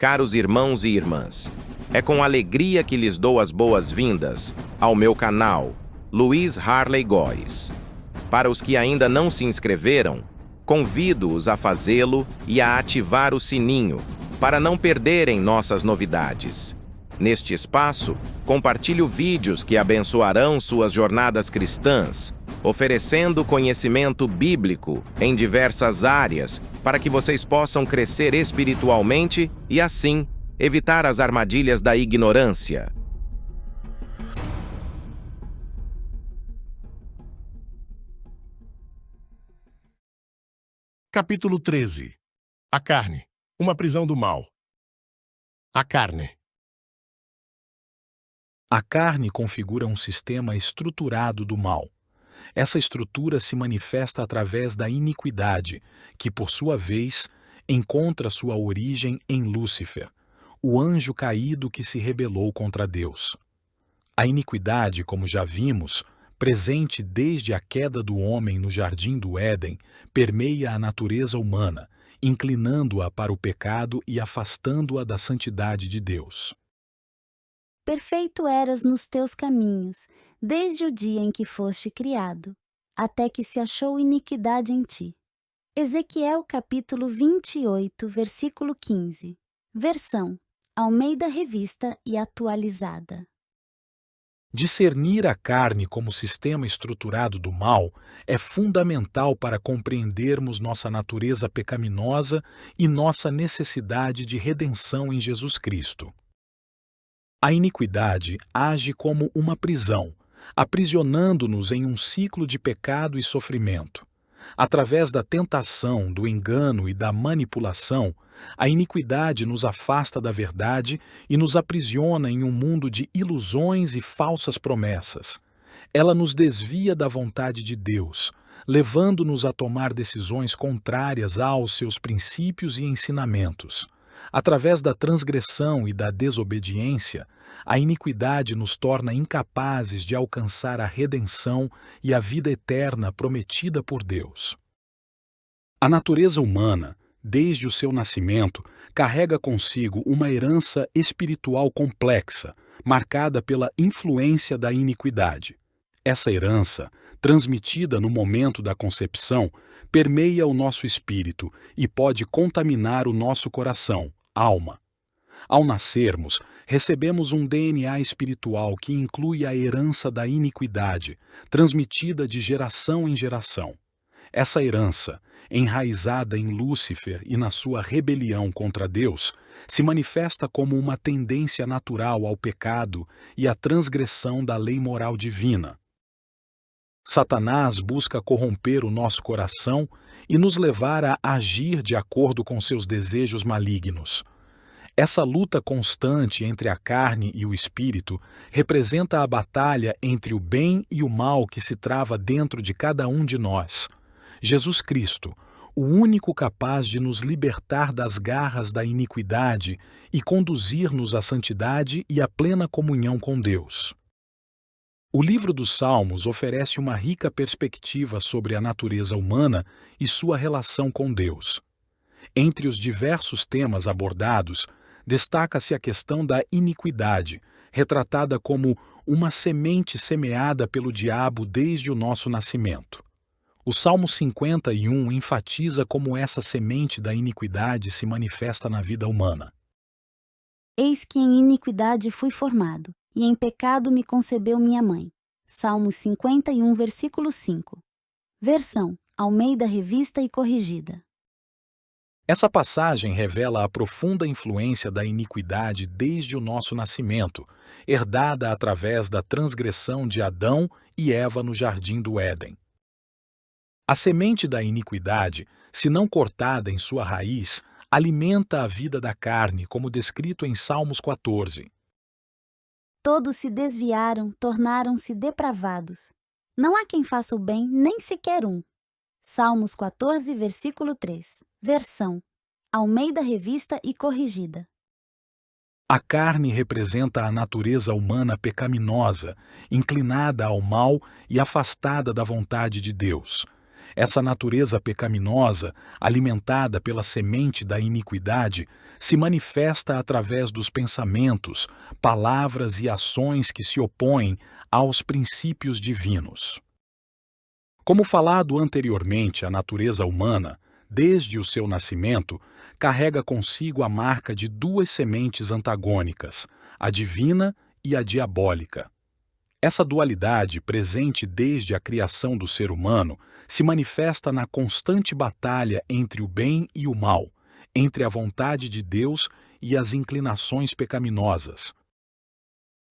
Caros irmãos e irmãs, é com alegria que lhes dou as boas-vindas ao meu canal, Luiz Harley Góes. Para os que ainda não se inscreveram, convido-os a fazê-lo e a ativar o sininho, para não perderem nossas novidades. Neste espaço, compartilho vídeos que abençoarão suas jornadas cristãs, oferecendo conhecimento bíblico em diversas áreas para que vocês possam crescer espiritualmente e, assim, evitar as armadilhas da ignorância. Capítulo 13. A carne, uma prisão do mal. A carne. A carne configura um sistema estruturado do mal. Essa estrutura se manifesta através da iniquidade, que, por sua vez, encontra sua origem em Lúcifer, o anjo caído que se rebelou contra Deus. A iniquidade, como já vimos, presente desde a queda do homem no jardim do Éden, permeia a natureza humana, inclinando-a para o pecado e afastando-a da santidade de Deus. Perfeito eras nos teus caminhos, desde o dia em que foste criado, até que se achou iniquidade em ti. Ezequiel capítulo 28, versículo 15. Versão: Almeida Revista e Atualizada. Discernir a carne como sistema estruturado do mal é fundamental para compreendermos nossa natureza pecaminosa e nossa necessidade de redenção em Jesus Cristo. A iniquidade age como uma prisão, aprisionando-nos em um ciclo de pecado e sofrimento. Através da tentação, do engano e da manipulação, a iniquidade nos afasta da verdade e nos aprisiona em um mundo de ilusões e falsas promessas. Ela nos desvia da vontade de Deus, levando-nos a tomar decisões contrárias aos seus princípios e ensinamentos. Através da transgressão e da desobediência, a iniquidade nos torna incapazes de alcançar a redenção e a vida eterna prometida por Deus. A natureza humana, desde o seu nascimento, carrega consigo uma herança espiritual complexa, marcada pela influência da iniquidade. Essa herança, transmitida no momento da concepção, permeia o nosso espírito e pode contaminar o nosso coração, alma. Ao nascermos, recebemos um DNA espiritual que inclui a herança da iniquidade, transmitida de geração em geração. Essa herança, enraizada em Lúcifer e na sua rebelião contra Deus, se manifesta como uma tendência natural ao pecado e à transgressão da lei moral divina. Satanás busca corromper o nosso coração e nos levar a agir de acordo com seus desejos malignos. Essa luta constante entre a carne e o espírito representa a batalha entre o bem e o mal que se trava dentro de cada um de nós. Jesus Cristo, o único capaz de nos libertar das garras da iniquidade e conduzir-nos à santidade e à plena comunhão com Deus. O livro dos Salmos oferece uma rica perspectiva sobre a natureza humana e sua relação com Deus. Entre os diversos temas abordados, destaca-se a questão da iniquidade, retratada como uma semente semeada pelo diabo desde o nosso nascimento. O Salmo 51 enfatiza como essa semente da iniquidade se manifesta na vida humana. Eis que em iniquidade fui formado, e em pecado me concebeu minha mãe. Salmo 51, versículo 5. Versão: Almeida Revista e Corrigida. Essa passagem revela a profunda influência da iniquidade desde o nosso nascimento, herdada através da transgressão de Adão e Eva no jardim do Éden. A semente da iniquidade, se não cortada em sua raiz, alimenta a vida da carne, como descrito em Salmos 14. Todos se desviaram, tornaram-se depravados. Não há quem faça o bem, nem sequer um. Salmos 14, versículo 3. Versão: Almeida Revista e Corrigida. A carne representa a natureza humana pecaminosa, inclinada ao mal e afastada da vontade de Deus. Essa natureza pecaminosa, alimentada pela semente da iniquidade, se manifesta através dos pensamentos, palavras e ações que se opõem aos princípios divinos. Como falado anteriormente, a natureza humana, desde o seu nascimento, carrega consigo a marca de duas sementes antagônicas, a divina e a diabólica. Essa dualidade, presente desde a criação do ser humano, se manifesta na constante batalha entre o bem e o mal, entre a vontade de Deus e as inclinações pecaminosas.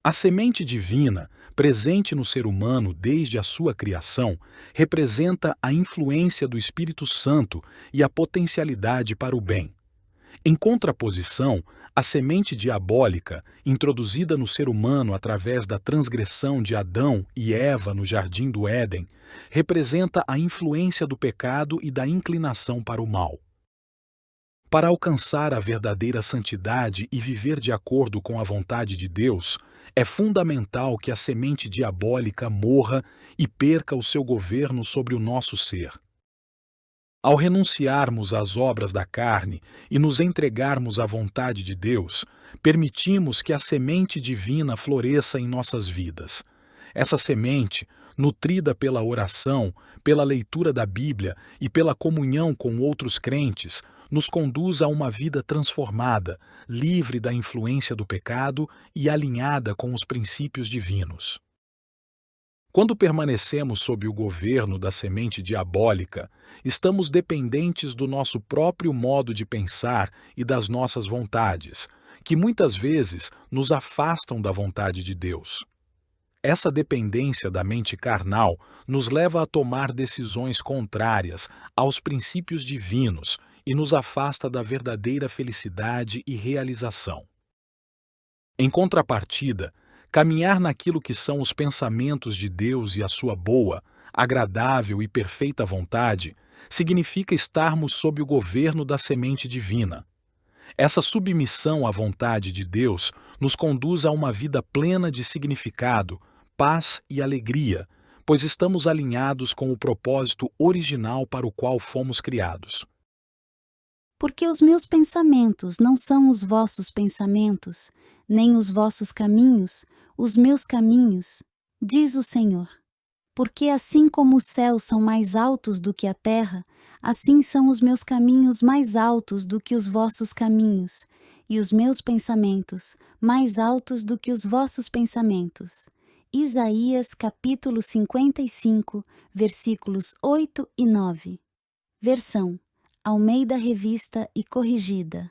A semente divina, presente no ser humano desde a sua criação, representa a influência do Espírito Santo e a potencialidade para o bem. Em contraposição, a semente diabólica, introduzida no ser humano através da transgressão de Adão e Eva no Jardim do Éden, representa a influência do pecado e da inclinação para o mal. Para alcançar a verdadeira santidade e viver de acordo com a vontade de Deus, é fundamental que a semente diabólica morra e perca o seu governo sobre o nosso ser. Ao renunciarmos às obras da carne e nos entregarmos à vontade de Deus, permitimos que a semente divina floresça em nossas vidas. Essa semente, nutrida pela oração, pela leitura da Bíblia e pela comunhão com outros crentes, nos conduz a uma vida transformada, livre da influência do pecado e alinhada com os princípios divinos. Quando permanecemos sob o governo da semente diabólica, estamos dependentes do nosso próprio modo de pensar e das nossas vontades, que muitas vezes nos afastam da vontade de Deus. Essa dependência da mente carnal nos leva a tomar decisões contrárias aos princípios divinos e nos afasta da verdadeira felicidade e realização. Em contrapartida, caminhar naquilo que são os pensamentos de Deus e a sua boa, agradável e perfeita vontade significa estarmos sob o governo da semente divina. Essa submissão à vontade de Deus nos conduz a uma vida plena de significado, paz e alegria, pois estamos alinhados com o propósito original para o qual fomos criados. Porque os meus pensamentos não são os vossos pensamentos, nem os vossos caminhos, os meus caminhos, diz o Senhor. Porque assim como os céus são mais altos do que a terra, assim são os meus caminhos mais altos do que os vossos caminhos, e os meus pensamentos mais altos do que os vossos pensamentos. Isaías capítulo 55, versículos 8 e 9. Versão Almeida Revista e Corrigida.